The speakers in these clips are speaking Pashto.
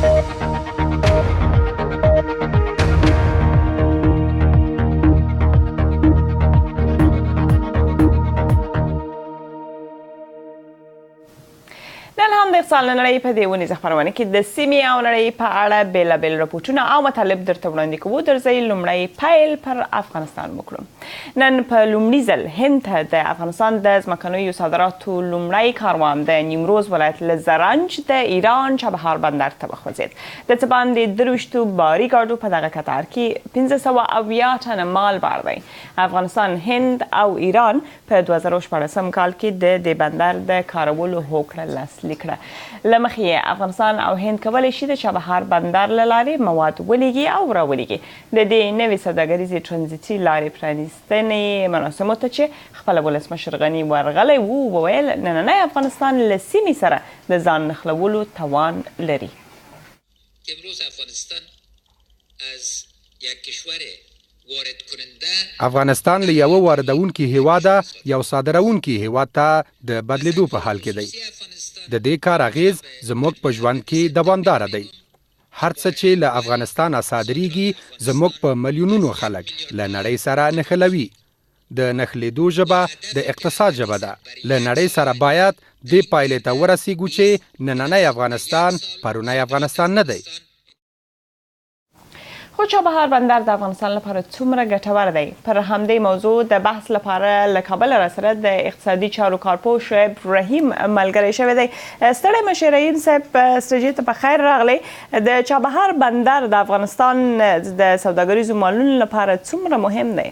نن هم د اقتصاد نړۍ په دې ونیزه خپرونه کې د سیمې او نړۍ په اړه بېلابېل راپورټونه او مطالب درته وړاندې کوو. درځئ لومړی پیل پر افغانستان وکړو. نن په لومړي ځل هند ته د افغانستان د ځمکنیو صادراتو لومړی کاروان د نیمروز ولایت له زرنج د ایران چابهار بندر ته وخوځېد. د څه باندې 23 باري ګاډو په دغه قطار کې 1570 ټنه مال بار دی. افغانستان، هند او ایران په 2014 کال کې د دې بندر د کارولو هوکړه لاسلیک کړه. له مخې افغانستان او هند کولی شي د چابهار بندر له لارې مواد ولیږي او راولیږي. د دې نوې سوداګریزې ټرانزیټي لارې پرانیستنې مراسمو ته چې خپله ولسمشر غني ورغلی و، وویل نننی افغانستان له سیمې سره د ځان نښلولو توان لري. امروز افغانستان از یک کشور وارد کننده افغانستان له یو واردونکي هیواده یو صادرونکي هیواد ته د بدلیدو په حال کې دی. د دې کار اغیز زموږ په ژوند کې دوامدار دی. هر څه چې له افغانستان صادریږي زموږ په میلیونونو خلک له نړۍ سره نښلوي. د نښلېدو ژبه د اقتصاد ژبه ده. له نړۍ سره باید دې پایلې ته ورسیږو چې نننی افغانستان پرونی افغانستان نه دی. خو چابهار بندر د افغانستان لپاره څومره ګټور دی؟ پر همدې موضوع د بحث لپاره له کابل راسره د اقتصادي چارو کارپوه شعیب رحیم ملګری شوی دی. ستړی مشه رحیم صاحب، استراجې ته په خیر راغلی. د چابهار بندر د افغانستان د سوداګریزو مالونو لپاره څومره مهم دی؟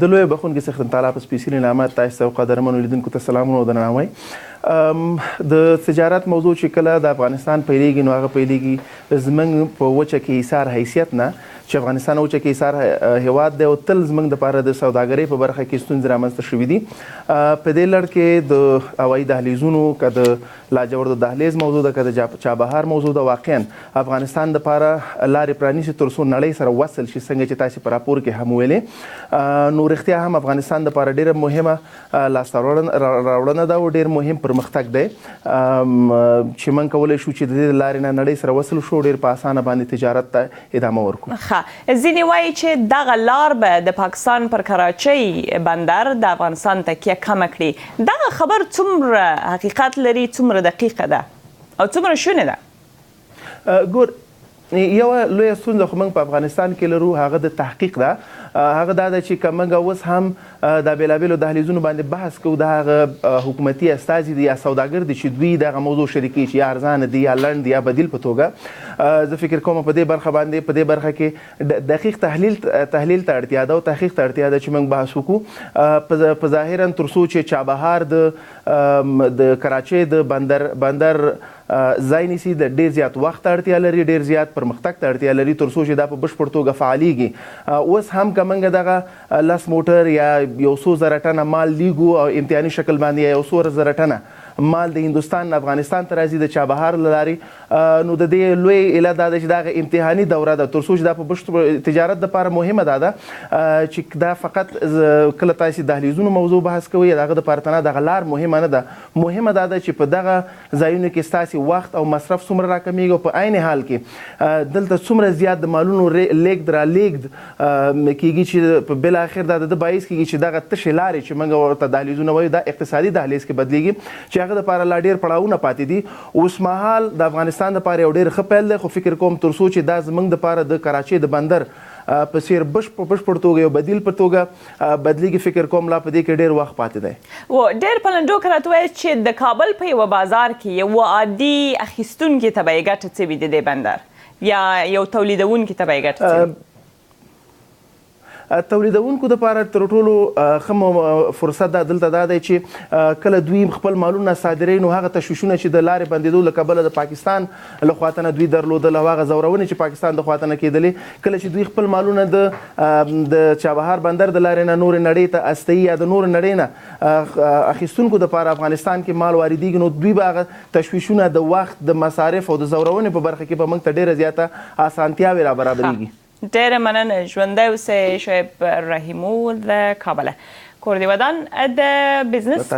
د لوی بخونکي څخه تعالی په سپیشلي نامه تاسو او قدرمنو لیدونکو ته سلامونه او درناوی. د تجارت موضوع چې کله د افغانستان پیلېږي نو هغه پیلېږي زموږ په وچه کې ایثار حیثیت نه، چې افغانستان وچه کې ایثار هیواد دی او تل زموږ دپاره د سوداګرۍ په برخه کې ستونزې رامنځته شوي دي. په دې لړ کې د هوایي دهلیزونو که د لاجورد دهلیز موضوع ده که د چابهار موضوع ده، واقعا افغانستان دپاره لارې پرانیسي تر څو نړۍ سره وصل شي. څنګه چې تاسې په راپور کې هم ویلې، نو رښتیا هم افغانستان دپاره ډېره مهمه لاسته راوړنه ده او ډېر مهم پرمختګ دی چې موږ کولی شو چې د دې لارې نه نړۍ سره وصل شو، ډېر په اسانه باندې تجارت ته ادامه ورکړو. ځینې وایي چې دغه لار به د پاکستان پر کراچۍ بندر د افغانستان تکیه کمه کړي. دغه خبر څومره حقیقت لري، څومره دقیقه ده او څومره شونې ده؟ ګور، یوه لویه ستونزه خو موږ په افغانستان کې لرو، هغه د تحقیق ده. هغه دا ده چې که موږ اوس هم د بېلابېلو دهلیزونو باندې بحث کوو، د هغه حکومتي استازي دي یا سوداګر دي چې دوی دغه موضوع شریکوي چې یا ارزانه دي یا لنډ یا بدیل په توګه، زه فکر کوم په دې برخه باندې په دې برخه کې دقیق تحلیل ته اړتیا ده او تحقیق ته اړتیا ده چې موږ بحث وکړو. په ظاهرا تر څو چې چابهار د کراچۍ د بندر ځای نیسي، د ډېر زیات وخت اړتیا لري، ډېر زیات پرمختګ ته اړتیا لري تر څو چې دا په بشپړ توګه فعالېږي. اوس هم که موږ دغه 10 موټر یا 100,000 ټنه مال لیږو او امتحاني شکل باندې یا 100,000 ټنه مال د هندوستان نه افغانستان ته راځي د چابهار له لارې، نو د دې لوی علت دا ده چې دغه امتحاني دوره ده تر څو چې دا په بشپړ تجارت دپاره مهمه دا ده چې دا فقط کله تاسې دهلیزونو موضوع بحث کوئ د هغه دپاره ته نه، دغه لار مهمه نه ده. مهمه دا ده چې په دغه ځایونو کې ستاسې وخت او مصرف څومره راکمیږي او په عین حال کې دلته څومره زیات د مالونو لیږد رالیږد کېږي چې په بالاخر دا د باعث کېږي چې دغه تشې لارې چې موږ ورته دهلیزونه وایو دا اقتصادي دهلیز کې بدلېږي، چې هغه دپاره لا ډېر پړاوونه پاتې دي. اوس مهال د افغانستان دپاره یو ډېر ښه پیل دی، خو فکر کوم تر څو چې دا زموږ دپاره د کراچۍ د بندر په څېر بشپړ توګه یو بدیل په توګه بدلیږي، فکر کوم لا په دې کې ډېر وخت پاتې دی. ډېر په لنډو کې راته وایي چې د کابل په یوه بازار کې یو عادي اخیستونکي ته به یې ګټه څه وي د دې بندر یا یو تولیدونکي ته به یې ګټه څه وي؟ تولیدونکو دپاره تر ټولو ښه فرصت دلته دا دی چې کله دوی خپل مالونه صادروي نو هغه تشویشونه چې د لارې بندېدو له کبله د پاکستان له خوا نه دوی درلودل او هغه ځورونې چې پاکستان د خوا نه کېدلې، کله چې دوی خپل مالونه د چابهار بندر د لارې نه نورې نړۍ ته استوي یا د نورې نړۍ نه اخیستونکو دپاره افغانستان کې مال واردېږي، نو دوی به هغه تشویشونه د وخت د مصارف او د ځورونې په برخه کې به موږ ته ډېره زیاته اسانتیاوې را برابرېږي. ډېره مننه. ژوندی اوسئ شعیب رحیمو د کابله. کور دې ودان د بزنس